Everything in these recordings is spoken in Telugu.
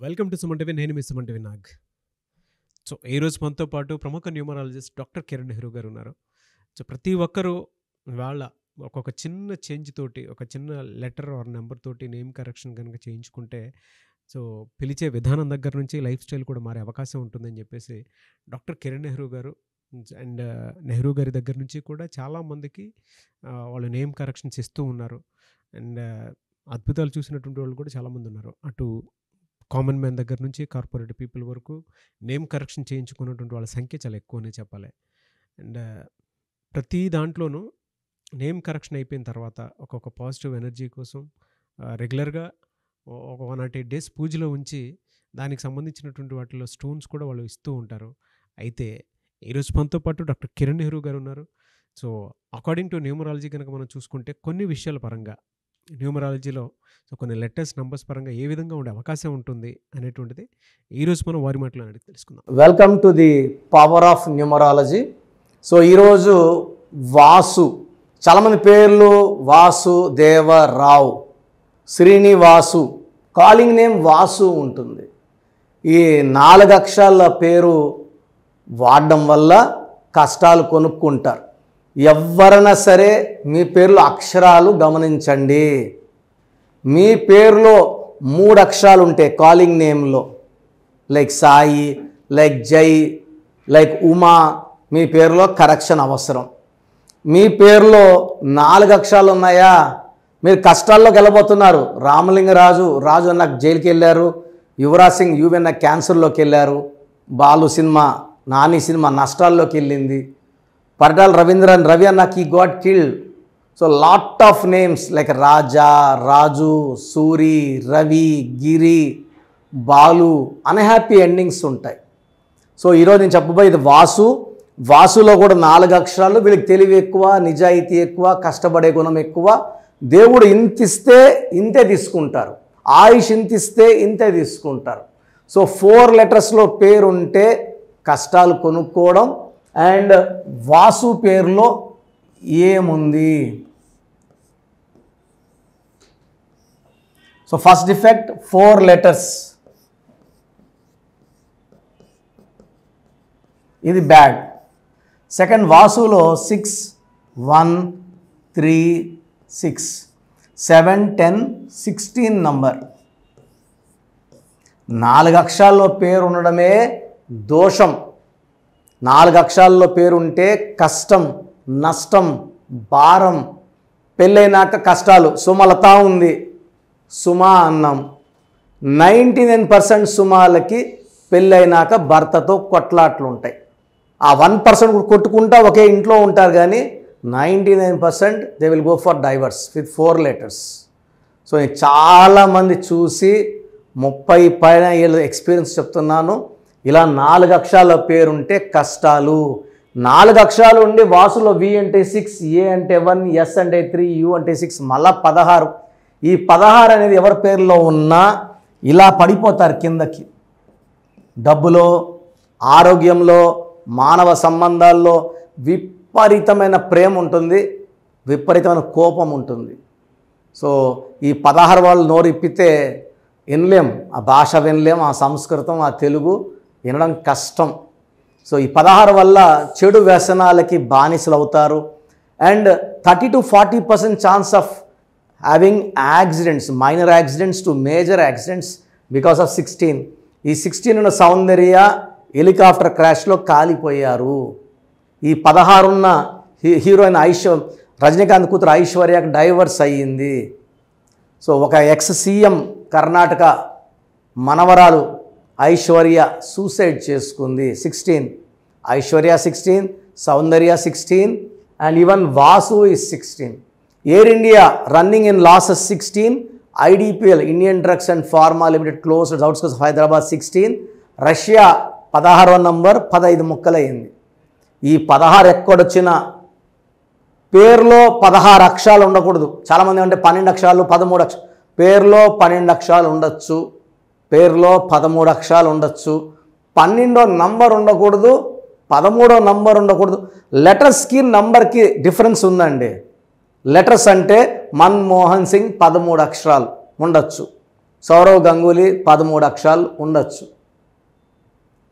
Welcome to Suman TV. నేను మీ సుమన్ టీవీ నాగ్. సో ఈరోజు మనతో పాటు ప్రముఖ న్యూమరాలజిస్ట్ డాక్టర్ కిరణ్ నెహ్రూ గారు ఉన్నారు. సో ప్రతి ఒక్కరూ వాళ్ళ ఒక్కొక్క చిన్న చేంజ్ తోటి, ఒక చిన్న లెటర్ ఆర్ నెంబర్ తోటి నేమ్ కరెక్షన్ కనుక చేయించుకుంటే సో పిలిచే విధానం దగ్గర నుంచి లైఫ్ స్టైల్ కూడా మారే అవకాశం ఉంటుందని చెప్పేసి డాక్టర్ కిరణ్ నెహ్రూ గారు అండ్ నెహ్రూ గారి దగ్గర నుంచి కూడా చాలామందికి వాళ్ళు నేమ్ కరెక్షన్స్ ఇస్తూ ఉన్నారు. అండ్ అద్భుతాలు చూసినటువంటి వాళ్ళు కూడా చాలామంది ఉన్నారు. అటు కామన్ మ్యాన్ దగ్గర నుంచి కార్పొరేట్ పీపుల్ వరకు నేమ్ కరెక్షన్ చేయించుకున్నటువంటి వాళ్ళ సంఖ్య చాలా ఎక్కువనే చెప్పాలి. అండ్ ప్రతి దాంట్లోనూ నేమ్ కరెక్షన్ అయిపోయిన తర్వాత ఒక్కొక్క పాజిటివ్ ఎనర్జీ కోసం రెగ్యులర్గా ఒక 108 డేస్ పూజలో ఉంచి దానికి సంబంధించినటువంటి వాటిలో స్టోన్స్ కూడా వాళ్ళు ఇస్తూ ఉంటారు. అయితే ఈరోజు మనతో పాటు డాక్టర్ కిరణ్ నెహ్రూ గారు ఉన్నారు. సో అకార్డింగ్ టు న్యూమరాలజీ కనుక మనం చూసుకుంటే కొన్ని విషయాల పరంగా న్యూమరాలజీలో సో కొన్ని లెటర్స్ నంబర్స్ పరంగా ఏ విధంగా ఉండే అవకాశం ఉంటుంది అనేటువంటిది ఈరోజు మనం వారి మాటలో అడిగి తెలుసుకుందాం. Welcome to the power of numerology. So ఈరోజు వాసు, చాలామంది పేర్లు వాసు, దేవరావు, శ్రీనివాసు, కాలింగ్ నేమ్ వాసు ఉంటుంది. ఈ 4 అక్షరాల పేరు వాడడం వల్ల కష్టాలు కొనుక్కుంటారు. ఎవరైనా సరే మీ పేర్లో అక్షరాలు గమనించండి. మీ పేరులో 3 అక్షరాలు ఉంటాయి కాలింగ్ నేమ్లో, లైక్ సాయి, లైక్ జై, లైక్ ఉమా. మీ పేరులో కరెక్షన్ అవసరం. మీ పేరులో 4 అక్షరాలు ఉన్నాయా, మీరు కష్టాల్లోకి వెళ్ళబోతున్నారు. రామలింగరాజు అన్న జైలుకి వెళ్ళారు, యువరాజ్ సింగ్ యువన్న క్యాన్సర్లోకి వెళ్ళారు, బాలు సినిమా, నాని సినిమా నష్టాల్లోకి వెళ్ళింది, పరిటాల రవీంద్రన్ రవి అన్నకి got killed. So lot of names like Raja, Raju, Suri, Ravi, Giri, Balu, unhappy endings ఉంటాయి. సో ఈరోజు నేను చెప్పబోయేది వాసు. వాసులో కూడా 4 అక్షరాలు. వీళ్ళకి తెలివి ఎక్కువ, నిజాయితీ ఎక్కువ, కష్టపడే గుణం ఎక్కువ. దేవుడు ఇంతిస్తే ఇంతే తీసుకుంటారు, ఆయుష్ ఇంతిస్తే ఇంతే తీసుకుంటారు. సో 4 లెటర్స్లో పేరు ఉంటే కష్టాలు కొనుక్కోవడం. అండ్ వాసు పేరులో ఏముంది? సో ఫస్ట్ డిఫెక్ట్ 4 లెటర్స్, ఇది బ్యాడ్. సెకండ్ వాసులో 6, 1, 3, 6, 7, 10, 16 నంబర్. 4 అక్షరాల్లో పేరు ఉండడమే దోషం. 4 అక్షరాల్లో పేరుంటే కష్టం, నష్టం, భారం, పెళ్ళైనాక కష్టాలు. సుమలత ఉంది, సుమా అన్నాం. 99% సుమాలకి పెళ్ళైనాక భర్తతో కొట్లాట్లు ఉంటాయి. ఆ 1% కొట్టుకుంటా ఒకే ఇంట్లో ఉంటారు, కానీ 99% they will go for divorce with 4 letters. So నేను చాలామంది చూసి 30 పైన ఏళ్ళ ఎక్స్పీరియన్స్ చెప్తున్నాను. ఇలా 4 అక్షరాల పేరుంటే కష్టాలు. 4 అక్షరాలు ఉండి వాసులో వి అంటే 6, ఏ అంటే 1, ఎస్ అంటే 3, యు అంటే 6, మళ్ళా 16. ఈ 16 అనేది ఎవరి పేరులో ఉన్నా ఇలా పడిపోతారు కిందకి. డబ్బులో, ఆరోగ్యంలో, మానవ సంబంధాల్లో విపరీతమైన ప్రేమ ఉంటుంది, విపరీతమైన కోపం ఉంటుంది. సో ఈ 16 వాళ్ళు నోరు ఇప్పితే వినలేం, ఆ భాష వినలేం, ఆ సంస్కృతం, ఆ తెలుగు వినడం కష్టం. సో ఈ 16 వల్ల చెడు వ్యసనాలకి బానిసలు అవుతారు. And 30 to 40% chance of having accidents, minor accidents to major accidents because of 16. ఈ 16 ఉన్న సౌందర్య హెలికాప్టర్ క్రాష్లో కాలిపోయారు. ఈ 16 ఉన్న హీరోయిన్ రజనీకాంత్ కూతురు ఐశ్వర్యకి డైవర్స్ అయ్యింది. సో ఒక ఎక్స్ సీఎం కర్ణాటక మనవరాలు ఐశ్వర్య సూసైడ్ చేసుకుంది. 16, Aishwarya 16, Soundarya 16, and even Vasu is 16. Air India running in losses 16, IDPL Indian drugs and pharma limited closed outskirts of Hyderabad 16. Russia 16వ నంబర్ 15 ముక్కలయ్యింది. ఈ 16 ఎక్కడొచ్చిన పేరులో 16 అక్షరాలు ఉండకూడదు. చాలామంది అంటే 12 అక్షరాలు, 13 అక్షరాలు. పేరులో 12 అక్షరాలు ఉండొచ్చు, పేరులో 13 అక్షరాలు ఉండొచ్చు. 12వ నంబర్ ఉండకూడదు, 13వ నంబర్ ఉండకూడదు. లెటర్స్కి నంబర్కి డిఫరెన్స్ ఉందండి. లెటర్స్ అంటే మన్మోహన్ సింగ్ 13 అక్షరాలు ఉండొచ్చు, సౌరవ్ గంగూలీ 13 అక్షరాలు ఉండొచ్చు.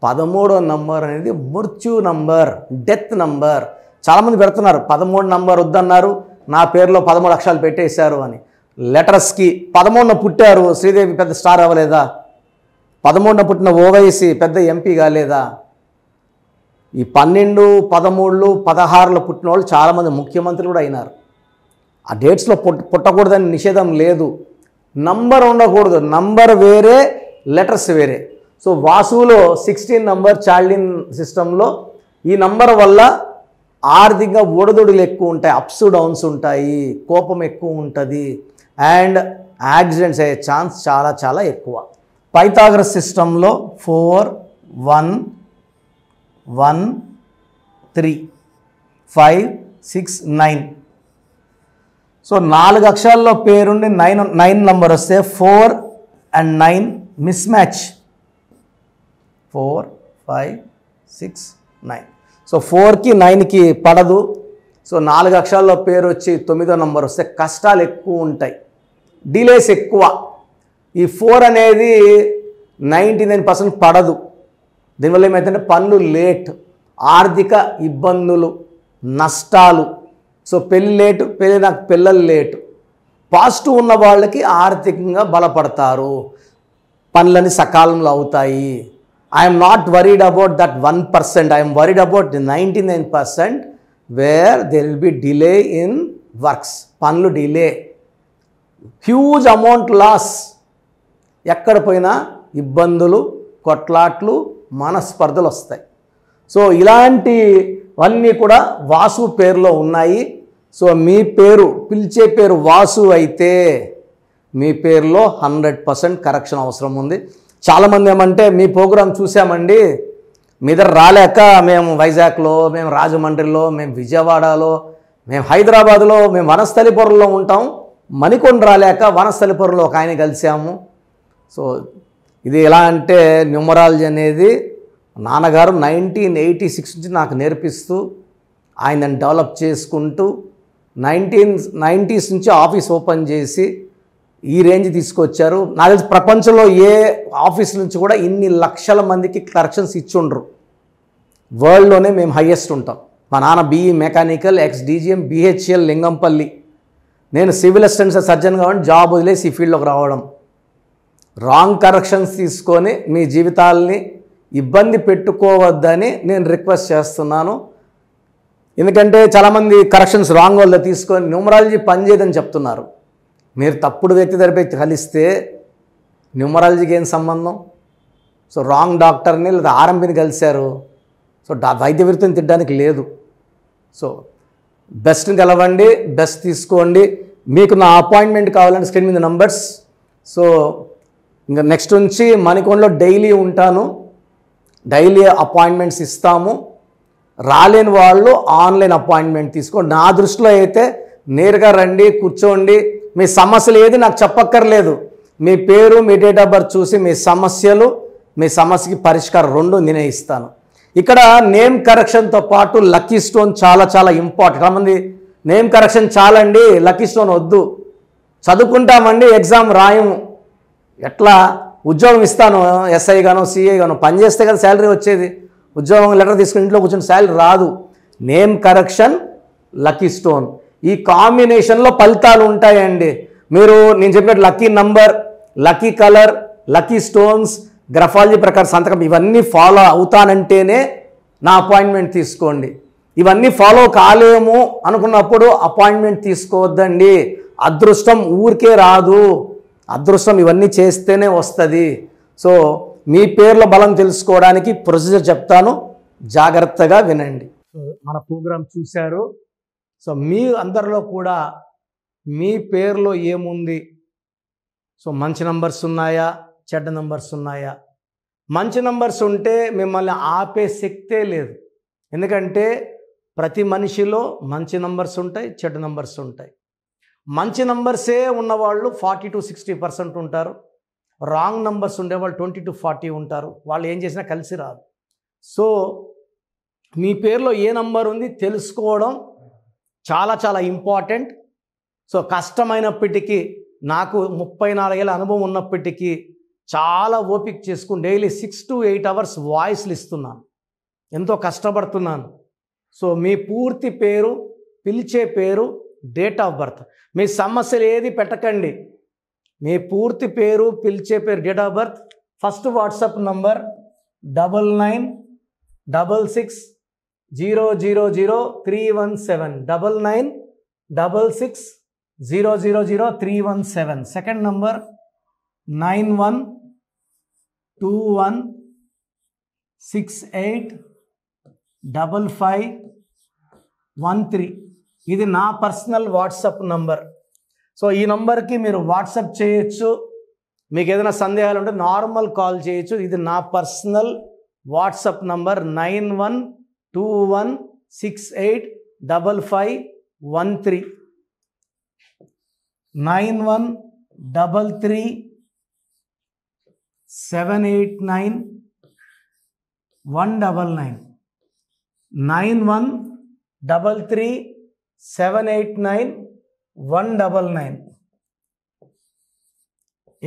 13వ నంబర్ అనేది మృత్యు నంబర్, డెత్ నంబర్. చాలామంది పెడుతున్నారు 13 నంబర్ వద్దన్నారు, నా పేరులో 13 అక్షరాలు పెట్టేశారు అని. లెటర్స్కి 13న పుట్టారు, శ్రీదేవి పెద్ద స్టార్ అవ్వలేదా? 13న పుట్టిన ఓవైసీ పెద్ద ఎంపీ కాలేదా? ఈ 12, 13, 16లో పుట్టిన వాళ్ళు చాలామంది ముఖ్యమంత్రులు కూడా అయినారు. ఆ డేట్స్లో పుట్టకూడదని నిషేధం లేదు. నంబర్ ఉండకూడదు, నంబర్ వేరే, లెటర్స్ వేరే. సో వాసులో 16 నంబర్ చాల్డిన్ సిస్టంలో ఈ నంబర్ వల్ల ఆర్థికంగా ఒడిదుడులు ఎక్కువ ఉంటాయి, అప్స్ డౌన్స్ ఉంటాయి, కోపం ఎక్కువ ఉంటుంది, అండ్ యాక్సిడెంట్స్ అయ్యే ఛాన్స్ చాలా చాలా ఎక్కువ. పైథాగరస్ సిస్టంలో 4, 1, 1, 3, 5, 6, 9. సో 4 అక్షరాల్లో పేరుండి 9 నంబర్ వస్తే 4 and 9 మిస్ మ్యాచ్. 4, 5, 6, 9. సో 4కి 9కి పడదు. సో 4 అక్షరాల్లో పేరు వచ్చి 9వ నంబర్ వస్తే కష్టాలు ఎక్కువ ఉంటాయి, డిలేస్ ఎక్కువ. ఈ 4 అనేది 99% పడదు. దీనివల్ల ఏమైతుందంటే పనులు లేట్, ఆర్థిక ఇబ్బందులు, నష్టాలు. సో పెళ్ళి లేటు, నాకు పిల్లలు లేటు. పాజిటివ్ ఉన్న వాళ్ళకి ఆర్థికంగా బలపడతారు, పనులని సకాలంలో అవుతాయి. I'm not worried about that 1%, I'm worried about 99% where there will be delay in works. పనులు డిలే, హ్యూజ్ అమౌంట్ లాస్, ఎక్కడ పోయినా ఇబ్బందులు, కొట్లాట్లు, మనస్పర్ధలు వస్తాయి. సో ఇలాంటివన్నీ కూడా వాసు పేరులో ఉన్నాయి. సో మీ పేరు, పిలిచే పేరు వాసు అయితే మీ పేరులో 100% కరెక్షన్ అవసరం ఉంది. చాలామంది ఏమంటే మీ ప్రోగ్రాం చూసామండి, మీ దగ్గర రాలేక మేము వైజాగ్లో, మేము రాజమండ్రిలో, మేము విజయవాడలో, మేము హైదరాబాద్లో, మేము వనస్థలిపురంలో ఉంటాం, మణికొండ రాలేక వనస్థలిపురంలో ఒక ఆయన కలిసాము. సో ఇది ఎలా అంటే న్యూమరాలజీ అనేది నాన్నగారు 1986 నుంచి నాకు నేర్పిస్తూ ఆయనను డెవలప్ చేసుకుంటూ 1990s నుంచి ఆఫీస్ ఓపెన్ చేసి ఈ రేంజ్ తీసుకొచ్చారు. నాకు తెలిసి ప్రపంచంలో ఏ ఆఫీస్ నుంచి కూడా ఇన్ని లక్షల మందికి కరెక్షన్స్ ఇచ్చుండ్రు. వరల్డ్లోనే మేము హయ్యెస్ట్ ఉంటాం. మా నాన్న BE మెకానికల్, XDGM, BHL లింగంపల్లి. నేను సివిల్ అసిస్టెంట్ సర్జన్ కాబట్టి జాబ్ వదిలేసి ఈ ఫీల్డ్లోకి రావడం. రాంగ్ కరెక్షన్స్ తీసుకొని మీ జీవితాలని ఇబ్బంది పెట్టుకోవద్దని నేను రిక్వెస్ట్ చేస్తున్నాను. ఎందుకంటే చాలామంది కరెక్షన్స్ రాంగ్ వల్ల తీసుకొని న్యూమరాలజీ పనిచేయదని చెప్తున్నారు. మీరు తప్పుడు వ్యక్తి దగ్గర కలిస్తే న్యూమరాలజీకి ఏం సంబంధం? సో రాంగ్ డాక్టర్ని లేదా RMPని కలిశారు. సో వైద్య వృత్తిని తిట్టడానికి లేదు. సో బెస్ట్ని కలవండి, బెస్ట్ తీసుకోండి. మీకు నా అపాయింట్మెంట్ కావాలంటే స్క్రీన్ మీద నంబర్స్. సో ఇంకా నెక్స్ట్ నుంచి మణికొండలో డైలీ ఉంటాను, డైలీ అపాయింట్మెంట్స్ ఇస్తాము. రాలేని వాళ్ళు ఆన్లైన్ అపాయింట్మెంట్ తీసుకోండి. నా దృష్టిలో అయితే నేరుగా రండి, కూర్చోండి. మీ సమస్యలు ఏది నాకు చెప్పక్కర్లేదు. మీ పేరు, మీ డేట్ ఆఫ్ బర్త్ చూసి మీ సమస్యలు, మీ సమస్యకి పరిష్కారం రెండు నేనే ఇస్తాను. ఇక్కడ నేమ్ కరెక్షన్తో పాటు లక్కీ స్టోన్ చాలా చాలా ఇంపార్టెంట్. చాలామంది నేమ్ కరెక్షన్ చాలండి, లక్కీ స్టోన్ వద్దు, చదువుకుంటామండి, ఎగ్జామ్ రాయము, ఎట్లా ఉద్యోగం ఇస్తాను, SI గానో CA గానో పనిచేస్తే కదా శాలరీ వచ్చేది. ఉద్యోగం లెటర్ తీసుకుని ఇంట్లో కూర్చొని శాలరీ రాదు. నేమ్ కరెక్షన్, లక్కీ స్టోన్, ఈ కాంబినేషన్లో ఫలితాలు ఉంటాయండి. మీరు నేను చెప్పినట్టు lucky number, lucky colour, lucky stones, graphology ప్రకారం సంతకం, ఇవన్నీ ఫాలో అవుతానంటేనే నా అపాయింట్మెంట్ తీసుకోండి. ఇవన్నీ ఫాలో కాలేము అనుకున్నప్పుడు అపాయింట్మెంట్ తీసుకోవద్దండి. అదృష్టం ఊరికే రాదు, అదృష్టం ఇవన్నీ చేస్తేనే వస్తుంది. సో మీ పేర్ల బలం తెలుసుకోవడానికి ప్రొసీజర్ చెప్తాను, జాగ్రత్తగా వినండి. సో మన ప్రోగ్రాం చూశారు. సో మీ అందరిలో కూడా మీ పేరులో ఏముంది, సో మంచి నంబర్స్ ఉన్నాయా, చెడ్డ నంబర్స్ ఉన్నాయా? మంచి నంబర్స్ ఉంటే మిమ్మల్ని ఆపే శక్తే లేదు. ఎందుకంటే ప్రతి మనిషిలో మంచి నంబర్స్ ఉంటాయి, చెడ్డ నంబర్స్ ఉంటాయి. మంచి నంబర్సే ఉన్నవాళ్ళు 40 to 60% ఉంటారు. రాంగ్ నంబర్స్ ఉండేవాళ్ళు 20 to 40 ఉంటారు. వాళ్ళు ఏం చేసినా కలిసి రాదు. సో మీ పేరులో ఏ నంబర్ ఉంది తెలుసుకోవడం చాలా చాలా ఇంపార్టెంట్. సో కష్టమైనప్పటికీ నాకు 34 ఏళ్ళ అనుభవం ఉన్నప్పటికీ చాలా ఓపిక చేసుకుని డైలీ 6 to 8 అవర్స్ వాయిస్లు ఇస్తున్నాను, ఎంతో కష్టపడుతున్నాను. సో మీ పూర్తి పేరు, పిలిచే పేరు, డేట్ ఆఫ్ బర్త్, మీ సమస్యలు ఏది పెట్టకండి. మీ పూర్తి పేరు, పిలిచే పేరు, date of birth, first WhatsApp number 9966000317 9966000317. Second number 9121685513. ఇది నా పర్సనల్ వాట్సాప్ నంబర్. సో ఈ నంబర్కి మీరు వాట్సాప్ చేయొచ్చు. మీకు ఏదైనా సందేహాలు ఉంటే నార్మల్ కాల్ చేయొచ్చు. ఇది నా పర్సనల్ వాట్సాప్ నంబర్ 9121685513 9133789199 9133789199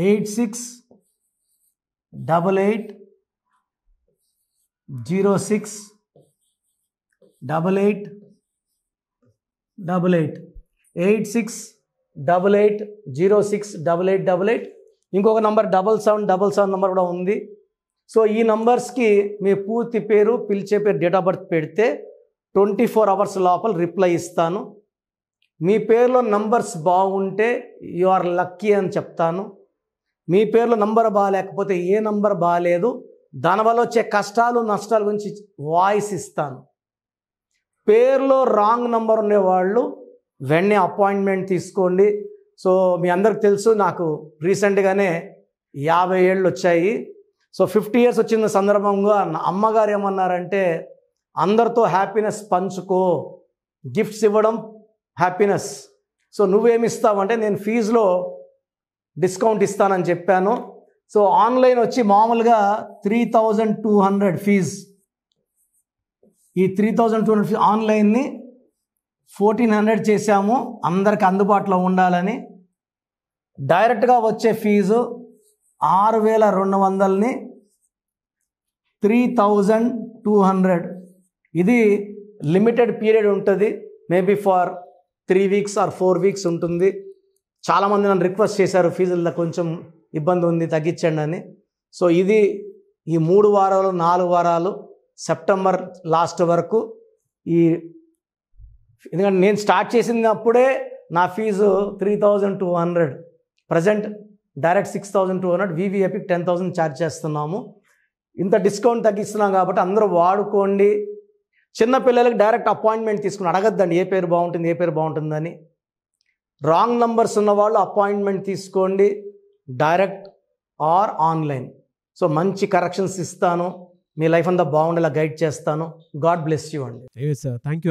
8688068888 8688068888. ఇంకొక నంబర్ 7777 నంబర్ కూడా ఉంది. సో ఈ నంబర్స్కి మీ పూర్తి పేరు, పిలిచే పేరు, డేట్ ఆఫ్ బర్త్ పెడితే 24 అవర్స్ లోపల రిప్లై ఇస్తాను. మీ పేరులో నంబర్స్ బాగుంటే యు ఆర్ లక్కీ అని చెప్తాను. మీ పేరులో నంబర్ బాగాలేకపోతే ఏ నంబర్ బాగాలేదు, దానివల్ల వచ్చే కష్టాలు నష్టాల గురించి వాయిస్ ఇస్తాను. పేరులో రాంగ్ నంబర్ ఉండేవాళ్ళు వెంటనే అపాయింట్మెంట్ తీసుకోండి. సో మీ అందరికి తెలుసు, నాకు రీసెంట్గానే 50 ఏళ్ళు వచ్చాయి. సో 50 ఇయర్స్ వచ్చిన సందర్భంగా నా అమ్మగారు ఏమన్నారంటే, అందరితో హ్యాపీనెస్ పంచుకో, గిఫ్ట్స్ ఇవ్వడం హ్యాపీనెస్. సో నువ్వేమిస్తావంటే, నేను ఫీజులో డిస్కౌంట్ ఇస్తానని చెప్పాను. సో ఆన్లైన్ వచ్చి మామూలుగా 3200 ఫీజ్. ఈ 3200 ఫీజ్ ఆన్లైన్ని 1400 చేశాము, అందరికి అందుబాటులో ఉండాలని. డైరెక్ట్గా వచ్చే ఫీజు 6200ని 3200. ఇది లిమిటెడ్ పీరియడ్ ఉంటుంది, maybe for 3 weeks or 4 weeks ఉంటుంది. చాలామంది నన్ను రిక్వెస్ట్ చేశారు, ఫీజుల్లో కొంచెం ఇబ్బంది ఉంది తగ్గించండి అని. సో ఇది ఈ 3 వారాలు 4 వారాలు సెప్టెంబర్ లాస్ట్ వరకు. ఎందుకంటే నేను స్టార్ట్ చేసినప్పుడే నా fees 3200, present direct 6200, VVIP 10,000 charge చేస్తున్నాము. ఇంత డిస్కౌంట్ తగ్గిస్తున్నాం కాబట్టి అందరూ వాడుకోండి. చిన్నపిల్లలకి డైరెక్ట్ అపాయింట్మెంట్ తీసుకుని అడగద్దండి ఏ పేరు బాగుంటుంది, ఏ పేరు బాగుంటుందని. రాంగ్ నంబర్స్ ఉన్నవాళ్ళు అపాయింట్మెంట్ తీసుకోండి, డైరెక్ట్ ఆర్ ఆన్లైన్. సో మంచి కరెక్షన్స్ ఇస్తాను, మీ లైఫ్ అంతా బాగుండేలా గైడ్ చేస్తాను. గాడ్ బ్లెస్ యూ అండి. Thank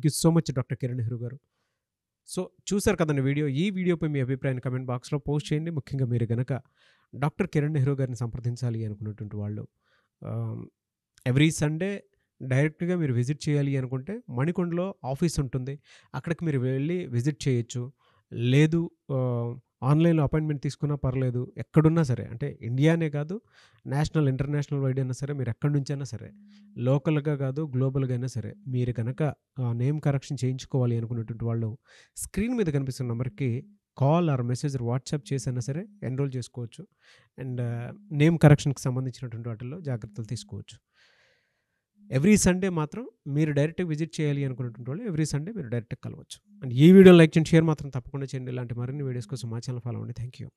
you so much doctor Kiran Nehru గారు. సో చూసారు కదండి వీడియో. ఈ వీడియోపై మీ అభిప్రాయాన్ని కమెంట్ బాక్స్లో పోస్ట్ చేయండి. ముఖ్యంగా మీరు కనుక డాక్టర్ కిరణ్ నెహ్రూ గారిని సంప్రదించాలి అనుకున్నటువంటి వాళ్ళు ఎవ్రీ సండే డైరెక్ట్గా మీరు విజిట్ చేయాలి అనుకుంటే మణికొండలో ఆఫీస్ ఉంటుంది, అక్కడికి మీరు వెళ్ళి విజిట్ చేయొచ్చు. లేదు ఆన్లైన్లో అపాయింట్మెంట్ తీసుకున్నా పర్లేదు, ఎక్కడున్నా సరే, అంటే ఇండియానే కాదు, నేషనల్ ఇంటర్నేషనల్ వైడ్ అయినా సరే, మీరు ఎక్కడి నుంచైనా సరే, లోకల్గా కాదు గ్లోబల్గా అయినా సరే, మీరు కనుక నేమ్ కరెక్షన్ చేయించుకోవాలి అనుకున్నటువంటి వాళ్ళు స్క్రీన్ మీద కనిపిస్తున్న నెంబర్కి కాల్ ఆర్ మెసేజ్ వాట్సాప్ చేసైనా సరే ఎన్రోల్ చేసుకోవచ్చు. అండ్ నేమ్ కరెక్షన్కి సంబంధించినటువంటి వాటిల్లో జాగ్రత్తలు తీసుకోవచ్చు. ఎవ్రీ సండే మాత్రం మీరు డైరెక్ట్గా విజిట్ చేయాలి అనుకున్నటువంటి వాళ్ళు ఎవ్రీ సండే మీరు డైరెక్ట్గా కలవచ్చు. అండ్ ఈ వీడియో లైక్ చేయండి, షేర్ మాత్రం తప్పకుండా చేయండి. ఇలాంటి మరిన్ని వీడియోస్ కోసం మా ఛానల్ ఫాలో అవ్వండి. Thank you.